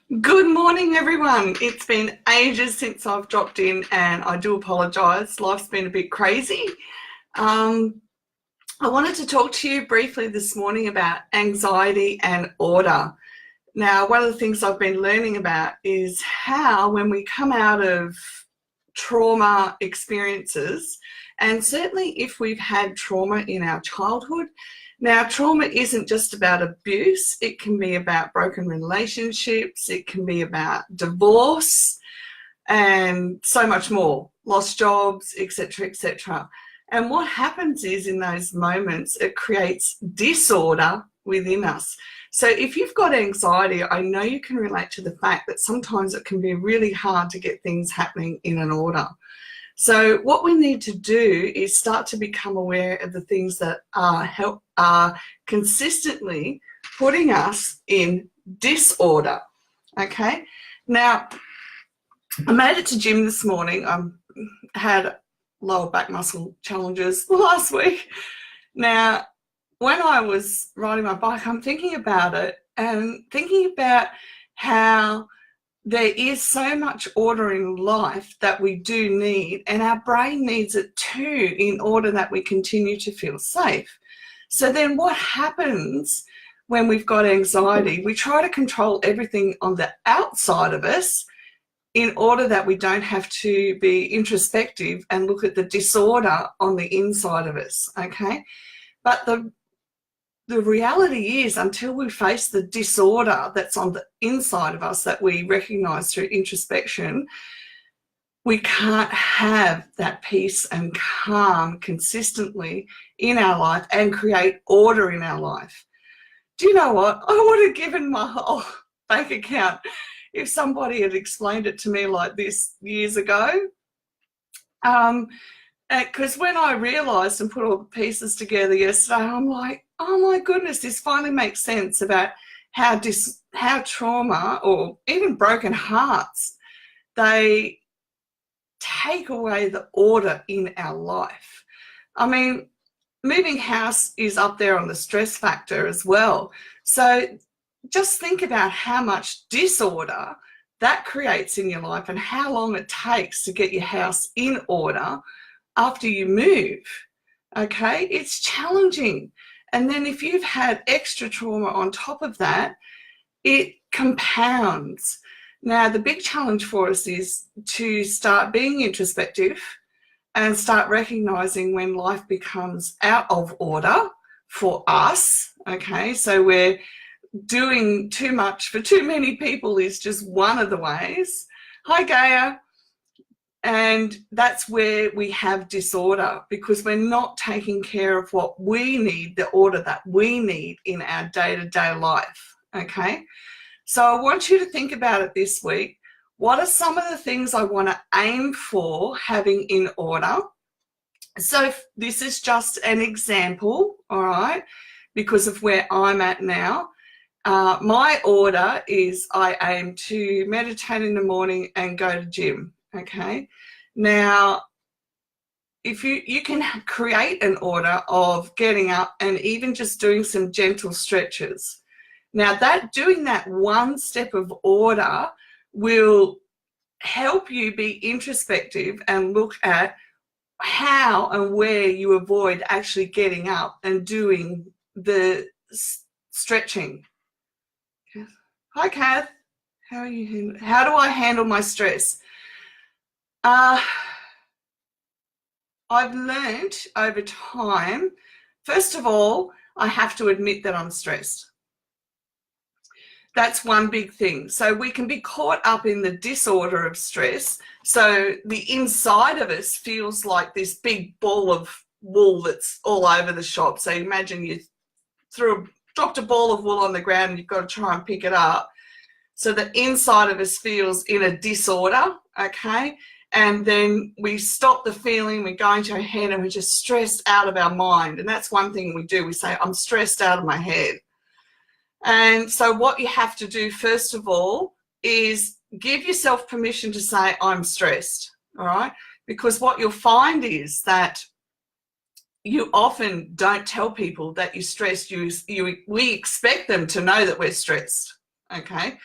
Good morning, everyone. It's been ages since I've dropped in, and I do apologise. Life's been a bit crazy. I wanted to talk to you briefly this morning about anxiety and order. Now, one of the things I've been learning about is how, when we come out of trauma experiences, and certainly if we've had trauma in our childhood. Now, trauma isn't just about abuse. It can be about broken relationships. It can be about divorce and so much more, lost jobs, etc., etc. And what happens is, in those moments, it creates disorder within us. So if you've got anxiety, I know you can relate to the fact that sometimes it can be really hard to get things happening in an order. So what we need to do is start to become aware of the things that are consistently putting us in disorder. Okay. Now, I made it to gym this morning. I had lower back muscle challenges last week. Now, when I was riding my bike, I'm thinking about it and thinking about how there is so much order in life that we do need, and our brain needs it too in order that we continue to feel safe. So then what happens when we've got anxiety? We try to control everything on the outside of us in order that we don't have to be introspective and look at the disorder on the inside of us, okay? But the reality is, until we face the disorder that's on the inside of us that we recognize through introspection, we can't have that peace and calm consistently in our life and create order in our life. Do you know what? I would have given my whole bank account if somebody had explained it to me like this years ago. Because when I realized and put all the pieces together yesterday, I'm like, oh my goodness, this finally makes sense about how trauma, or even broken hearts, they take away the order in our life. I mean, moving house is up there on the stress factor as well. So just think about how much disorder that creates in your life and how long it takes to get your house in order after you move. Okay, it's challenging. And then if you've had extra trauma on top of that, it compounds. Now, the big challenge for us is to start being introspective and start recognizing when life becomes out of order for us. Okay, so we're doing too much for too many people is just one of the ways. Hi, Gaia. And that's where we have disorder, because we're not taking care of what we need, the order that we need in our day-to-day life, okay? So I want you to think about it this week. What are some of the things I want to aim for having in order? So this is just an example, all right, because of where I'm at now. My order is I aim to meditate in the morning and go to gym. Okay, now if you can create an order of getting up and even just doing some gentle stretches. Now that doing that one step of order will help you be introspective and look at how and where you avoid actually getting up and doing the stretching. Hi, Kath. How are you? How do I handle my stress? I've learned over time, first of all, I have to admit that I'm stressed. That's one big thing. So we can be caught up in the disorder of stress. So the inside of us feels like this big ball of wool that's all over the shop. So imagine you dropped a ball of wool on the ground and you've got to try and pick it up. So the inside of us feels in a disorder, okay? And then we stop the feeling, we go into our head and we're just stressed out of our mind. And that's one thing we do. We say, I'm stressed out of my head. And so what you have to do, first of all, is give yourself permission to say, I'm stressed, all right? Because what you'll find is that you often don't tell people that you're stressed. We expect them to know that we're stressed, okay?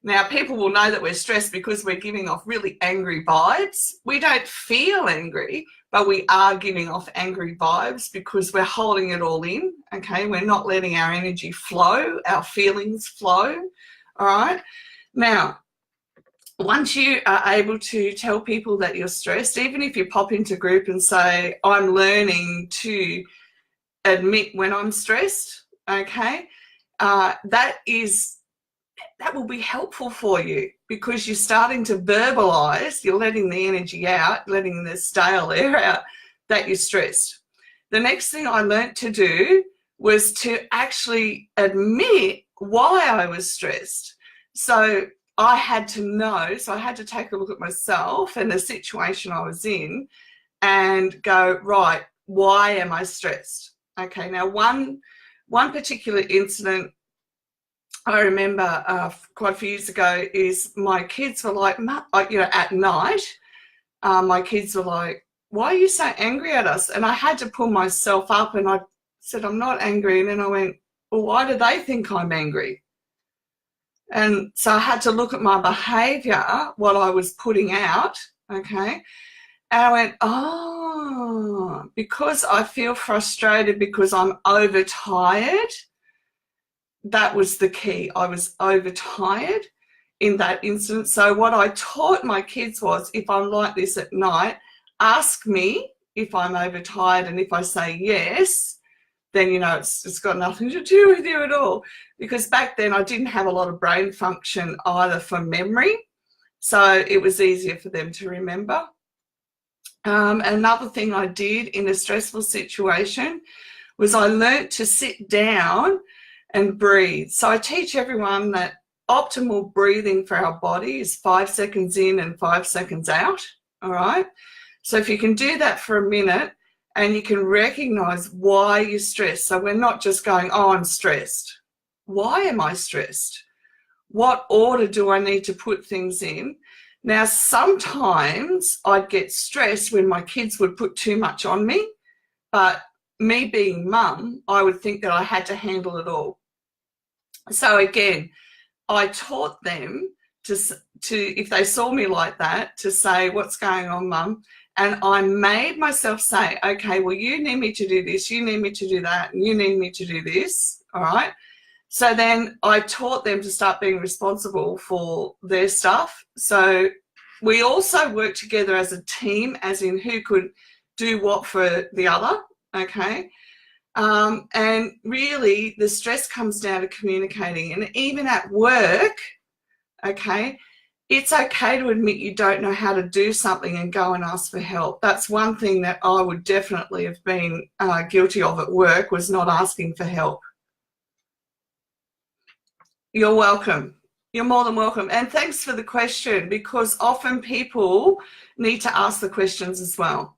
Now, people will know that we're stressed because we're giving off really angry vibes. We don't feel angry, but we are giving off angry vibes because we're holding it all in, okay? We're not letting our energy flow, our feelings flow, all right? Now, once you are able to tell people that you're stressed, even if you pop into group and say, I'm learning to admit when I'm stressed, okay, that will be helpful for you because you're starting to verbalize, you're letting the energy out, letting the stale air out that you're stressed. The next thing I learned to do was to actually admit why I was stressed. So I had to know, so I had to take a look at myself and the situation I was in and go, right, why am I stressed? Okay, now one particular incident I remember quite a few years ago is my kids were like, at night, my kids were like, why are you so angry at us? And I had to pull myself up and I said, I'm not angry. And then I went, well, why do they think I'm angry? And so I had to look at my behaviour, what I was putting out, okay? And I went, oh, because I feel frustrated because I'm overtired. That was the key. I was overtired in that instance. So what I taught my kids was, if I'm like this at night, ask me if I'm overtired, and if I say yes, then you know it's got nothing to do with you at all. Because back then I didn't have a lot of brain function either for memory, so it was easier for them to remember. Another thing I did in a stressful situation was I learnt to sit down and breathe. So I teach everyone that optimal breathing for our body is 5 seconds in and 5 seconds out, all right? So if you can do that for a minute and you can recognize why you're stressed. So we're not just going, oh, I'm stressed. Why am I stressed? What order do I need to put things in? Now, sometimes I'd get stressed when my kids would put too much on me, but me being mum, I would think that I had to handle it all. So again, I taught them to if they saw me like that, to say, what's going on, mum? And I made myself say, okay, well, you need me to do this, you need me to do that, and you need me to do this, all right? So then I taught them to start being responsible for their stuff. So we also worked together as a team, as in who could do what for the other, okay? And really the stress comes down to communicating. And even at work, okay, it's okay to admit you don't know how to do something and go and ask for help. That's one thing that I would definitely have been guilty of at work, was not asking for help. You're welcome. You're more than welcome. And thanks for the question, because often people need to ask the questions as well.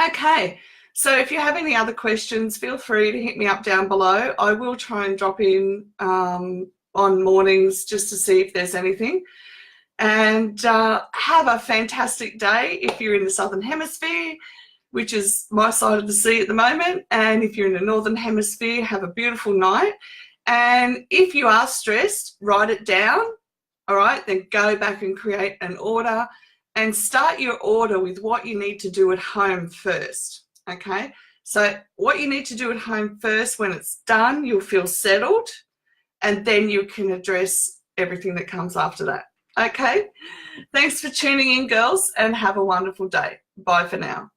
Okay, so if you have any other questions, feel free to hit me up down below. I will try and drop in on mornings just to see if there's anything. And have a fantastic day if you're in the Southern Hemisphere, which is my side of the sea at the moment. And if you're in the Northern Hemisphere, have a beautiful night. And if you are stressed, write it down, all right? Then go back and create an order and start your order with what you need to do at home first, okay? So what you need to do at home first, when it's done, you'll feel settled, and then you can address everything that comes after that, okay? Thanks for tuning in, girls, and have a wonderful day. Bye for now.